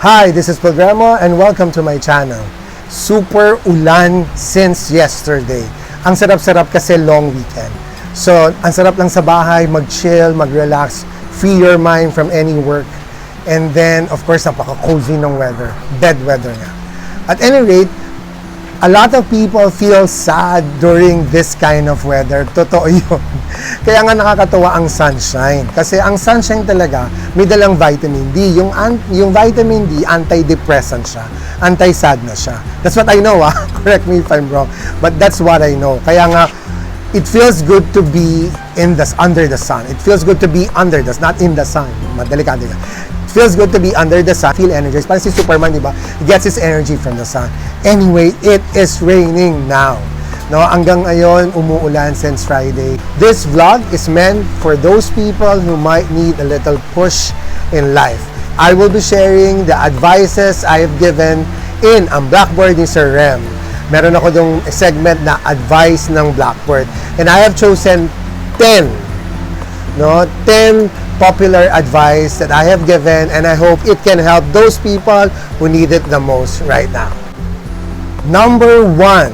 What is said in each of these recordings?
Hi, this is Programo and welcome to my channel. Super ulan since yesterday. Ang sarap-sarap kasi long weekend. So, ang sarap lang sa bahay, mag-chill, mag-relax, free your mind from any work. And then, of course, napaka-cozy ng weather. Bed weather nga. At any rate, a lot of people feel sad during this kind of weather. Totoo yun. Kaya nga nakakatawa ang sunshine. Kasi ang sunshine talaga, may dalang vitamin D. Yung vitamin D, antidepressant siya. Anti-sad na siya. That's what I know, Correct me if I'm wrong. But that's what I know. Kaya nga, it feels good to be under the sun. It feels good to be under the sun, not in the sun. Madelikado yan. Feels good to be under the sun, feel energized. Parang si Superman, di ba? He gets his energy from the sun. Anyway, it is raining now. No, hanggang ngayon, umuulan since Friday. This vlog is meant for those people who might need a little push in life. I will be sharing the advices I have given in ang Blackboard ni Sir Rem. Meron ako dong segment na advice ng Blackboard. And I have chosen 10 popular advice that I have given, and I hope it can help those people who need it the most right now. Number 1,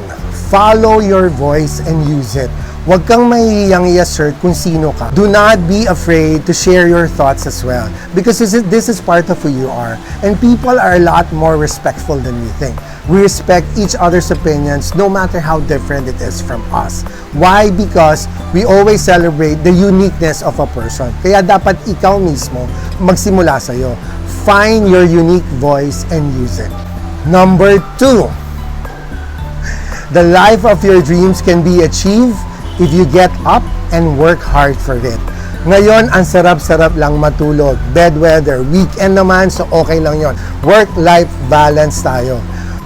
follow your voice and use it. Huwag kang mahihiyang i-assert kung sino ka. Do not be afraid to share your thoughts as well, because this is part of who you are. And people are a lot more respectful than we think. We respect each other's opinions no matter how different it is from us. Why? Because we always celebrate the uniqueness of a person. Kaya dapat ikaw mismo magsimula sa'yo. Find your unique voice and use it. Number 2, the life of your dreams can be achieved if you get up and work hard for it. Ngayon, ang sarap-sarap lang matulog. Bed weather, weekend naman, so okay lang yon. Work-life balance tayo.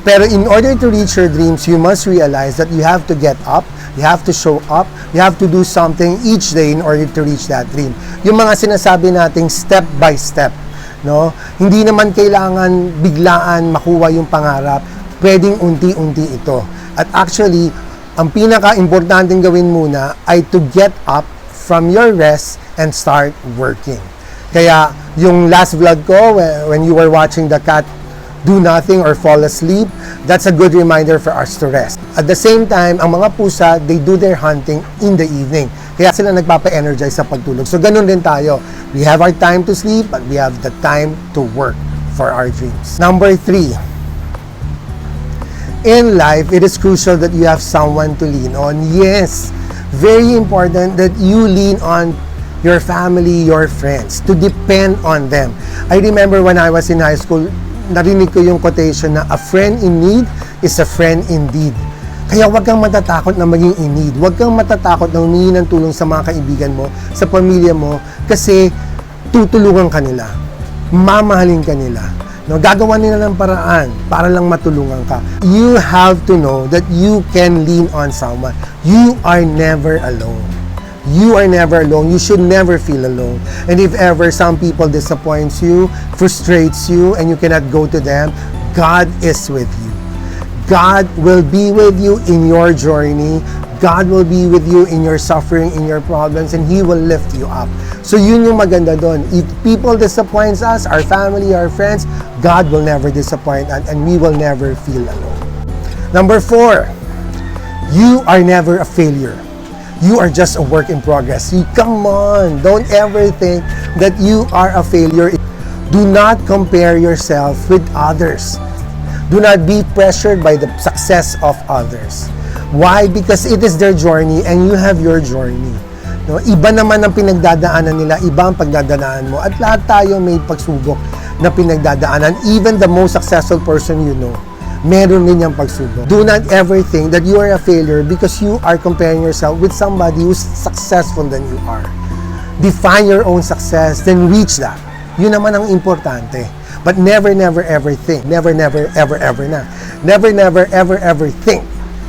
Pero in order to reach your dreams, you must realize that you have to get up, you have to show up, you have to do something each day in order to reach that dream. Yung mga sinasabi nating step by step, no? Hindi naman kailangan biglaan makuha yung pangarap, pwedeng unti-unti ito. At actually, ang pinaka-importanting gawin muna ay to get up from your rest and start working. Kaya, yung last vlog ko, when you were watching the cat do nothing or fall asleep, that's a good reminder for us to rest. At the same time, ang mga pusa, they do their hunting in the evening. Kaya sila nagpapa-energize sa pagtulog. So, ganun din tayo. We have our time to sleep, but we have the time to work for our dreams. Number 3, in life, it is crucial that you have someone to lean on. Yes, very important that you lean on your family, your friends, to depend on them. I remember when I was in high school, narinig ko yung quotation na a friend in need is a friend indeed. Kaya huwag kang matatakot na maging in need. Huwag kang matatakot na humingi ng tulong sa mga kaibigan mo, sa pamilya mo, kasi tutulungan ka nila. Mamahalin ka nila. No, gagawa nila ng paraan para lang matulungan ka. You have to know that you can lean on someone. You are never alone. You are never alone. You should never feel alone. And if ever some people disappoints you, frustrates you, and you cannot go to them, God is with you. God will be with you in your journey. God will be with you in your suffering, in your problems, and He will lift you up. So yun yung maganda doon. If people disappoints us, our family, our friends, God will never disappoint us, and we will never feel alone. Number 4, you are never a failure. You are just a work in progress. Come on, don't ever think that you are a failure. Do not compare yourself with others. Do not be pressured by the success of others. Why? Because it is their journey and you have your journey. No? Iba naman ang pinagdadaanan nila, iba ang pagdadaanan mo. At lahat tayo may pagsubok na pinagdadaanan. Even the most successful person you know, meron din yung pagsubok. Do not ever think that you are a failure because you are comparing yourself with somebody who's successful than you are. Define your own success, then reach that. Yun naman ang importante. But never, never, ever think. Never, never, ever, ever na. Never, never, ever, ever think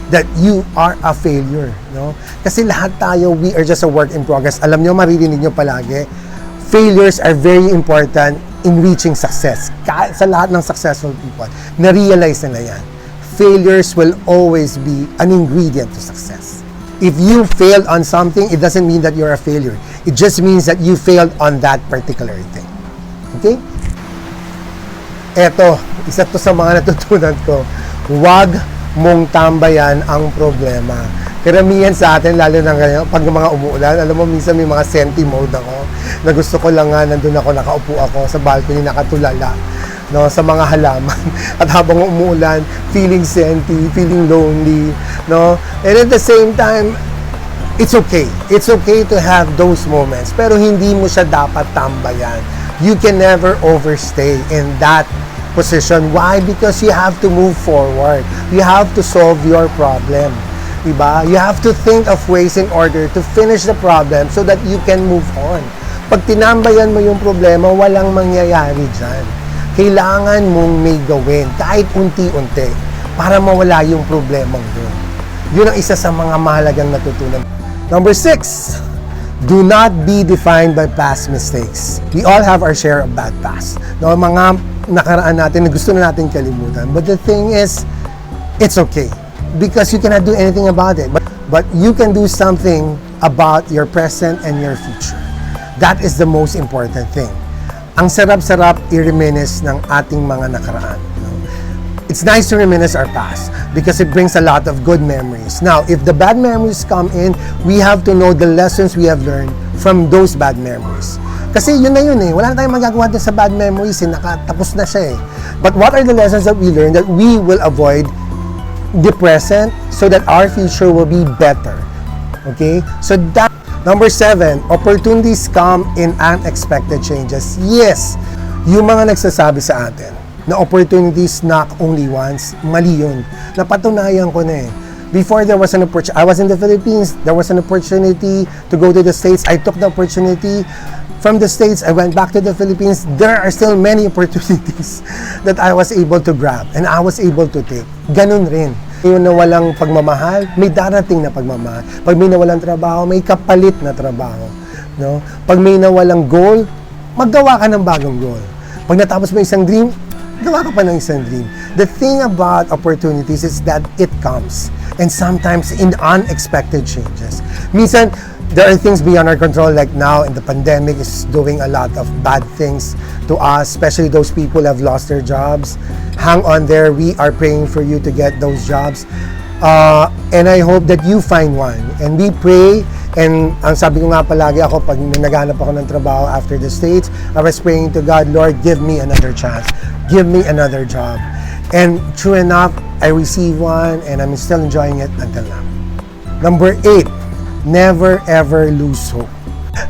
that you are a failure. No? Kasi lahat tayo, we are just a work in progress. Alam nyo, maririnig nyo palagi, failures are very important in reaching success. Sa lahat ng successful people, na-realize nila yan. Failures will always be an ingredient to success. If you failed on something, it doesn't mean that you're a failure. It just means that you failed on that particular thing. Okay? Eto, isa to sa mga natutunan ko. Huwag mong tambayan ang problema. Karamihan sa atin, lalo na ngayon, pag mga umuulan, alam mo, minsan may mga senti mode ako, na gusto ko lang nga, nandun ako, nakaupo ako sa balcony, nakatulala, no, sa mga halaman. At habang umuulan, feeling senti, feeling lonely, no? And at the same time, it's okay. It's okay to have those moments. Pero hindi mo siya dapat tambayan. You can never overstay in that position. Why? Because you have to move forward. You have to solve your problem. Diba? You have to think of ways in order to finish the problem so that you can move on. Pag tinambayan mo yung problema, walang mangyayari dyan. Kailangan mong may gawin, kahit unti-unti, para mawala yung problemang yun. Yun ang isa sa mga mahalagang natutunan. Number 6, do not be defined by past mistakes. We all have our share of bad past. No, mga nakaraan natin na gusto na natin kalimutan. But the thing is, it's okay. Because you cannot do anything about it. But you can do something about your present and your future. That is the most important thing. Ang sarap-sarap i-reminisce ng ating mga nakaraan. It's nice to reminisce our past because it brings a lot of good memories. Now, if the bad memories come in, we have to know the lessons we have learned from those bad memories. Kasi yun na yun eh. Wala na tayong magagawa sa bad memories eh. Nakatapos na siya eh. But what are the lessons that we learned that we will avoid the present so that our future will be better? Okay? So that, number 7, opportunities come in unexpected changes. Yes, yung mga nagsasabi sa atin na opportunities knock only once, mali yun. Napatunayan ko na eh. Before there was an opportunity, I was in the Philippines, there was an opportunity to go to the States. I took the opportunity. From the States, I went back to the Philippines. There are still many opportunities that I was able to grab and I was able to take. Ganun rin. Yung nawalang pagmamahal, may darating na pagmamahal. Pag may nawalang trabaho, may kapalit na trabaho. No? Pag may nawalang goal, maggawa ka ng bagong goal. Pag natapos mo isang dream, gawa ka pa ng isang dream. The thing about opportunities is that it comes. And sometimes in unexpected changes. Minsan, there are things beyond our control, like now in the pandemic is doing a lot of bad things to us, especially those people who have lost their jobs. Hang on there. We are praying for you to get those jobs. And I hope that you find one. And we pray. And ang sabi ko nga palagi ako, pag naghanap ako ng trabaho after the States, I was praying to God, Lord, give me another chance. Give me another job. And true enough, I received one and I'm still enjoying it until now. Number 8, never ever lose hope.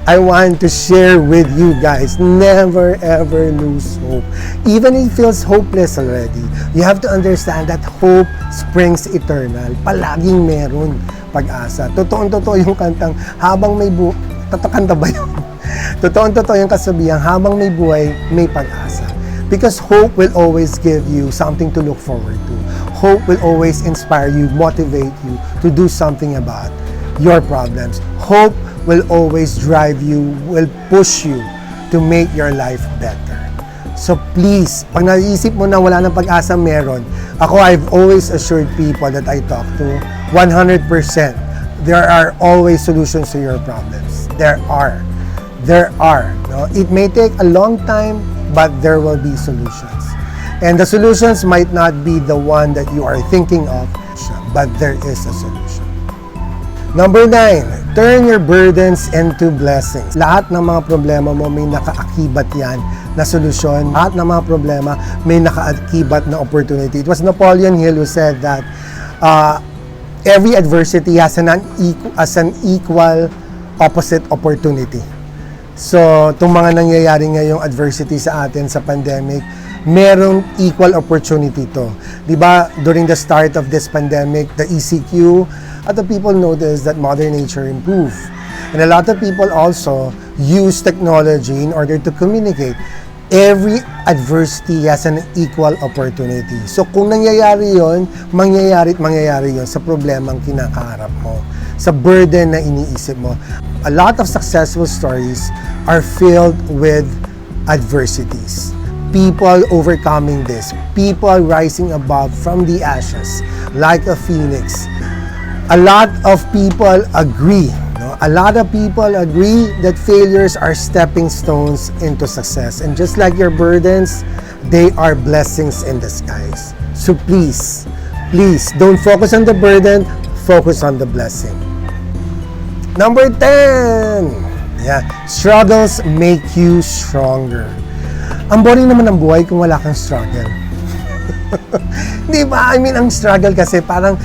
I want to share with you guys, never ever lose hope. Even if it feels hopeless already, you have to understand that hope springs eternal. Palaging meron pag-asa. Totoo-totoo yung kantang, habang may buhay, kanta ba yun? Totoo-totoo yung kasabihan, habang may buhay, may pag-asa. Because hope will always give you something to look forward to. Hope will always inspire you, motivate you to do something about your problems. Hope will always drive you, will push you to make your life better. So please, pag naisip mo na wala ng pag-asa, meron. Ako, I've always assured people that I talk to, 100%, there are always solutions to your problems. There are. No? It may take a long time, but there will be solutions. And the solutions might not be the one that you are thinking of, but there is a solution. Number 9, turn your burdens into blessings. Lahat ng mga problema mo may nakaakibat yan na solusyon. Lahat ng mga problema may nakaakibat na opportunity. It was Napoleon Hill who said that every adversity has an equal opposite opportunity. So, itong mga nangyayari ngayong adversity sa atin sa pandemic, merong equal opportunity to. Diba, during the start of this pandemic, the ECQ, other people noticed that Mother Nature improved. And a lot of people also use technology in order to communicate. Every adversity has an equal opportunity. So kung nangyayari yon, mangyayari yon sa problemang kinakaharap mo, sa burden na iniisip mo. A lot of successful stories are filled with adversities. People overcoming this. People rising above from the ashes like a phoenix. A lot of people agree. No? A lot of people agree that failures are stepping stones into success. And just like your burdens, they are blessings in disguise. So please, don't focus on the burden, focus on the blessing. Number 10. Yeah, struggles make you stronger. Ang boring naman ng buhay kung wala kang struggle. Di ba? I mean, ang struggle kasi parang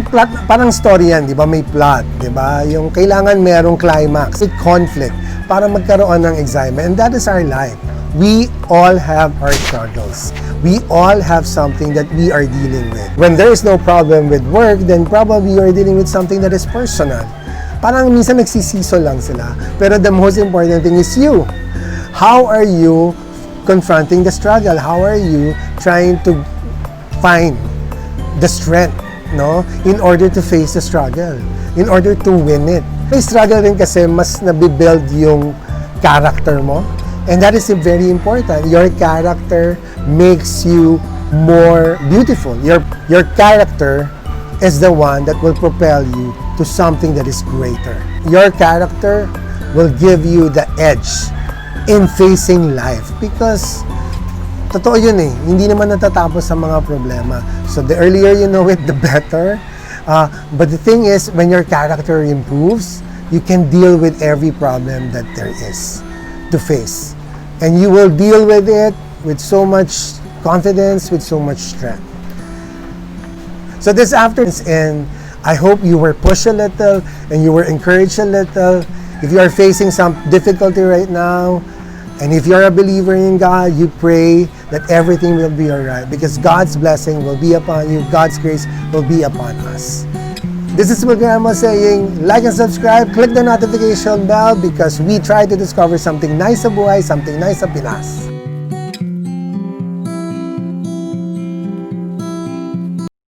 plot, parang story yan, di ba? May plot, di ba? Yung kailangan merong climax, may conflict para magkaroon ng excitement. And that is our life. We all have our struggles. We all have something that we are dealing with. When there is no problem with work, then probably you are dealing with something that is personal. Parang minsan nagsisiso lang sila. Pero the most important thing is you. How are you confronting the struggle? How are you trying to find the strength, no? In order to face the struggle, in order to win it. May struggle rin kasi mas nabibuild yung character mo. And that is very important. Your character makes you more beautiful. Your character is the one that will propel you to something that is greater. Your character will give you the edge in facing life because totoo yun eh, hindi naman natatapos sa mga problema. So the earlier you know it, the better. But the thing is, when your character improves, you can deal with every problem that there is to face. And you will deal with it with so much confidence, with so much strength. So this afternoon, and I hope you were pushed a little and you were encouraged a little. If you are facing some difficulty right now, and if you're a believer in God, you pray that everything will be alright because God's blessing will be upon you, God's grace will be upon us. This is Grandma saying, like and subscribe, click the notification bell because we try to discover something nice sa buhay, something nice sa Pinas.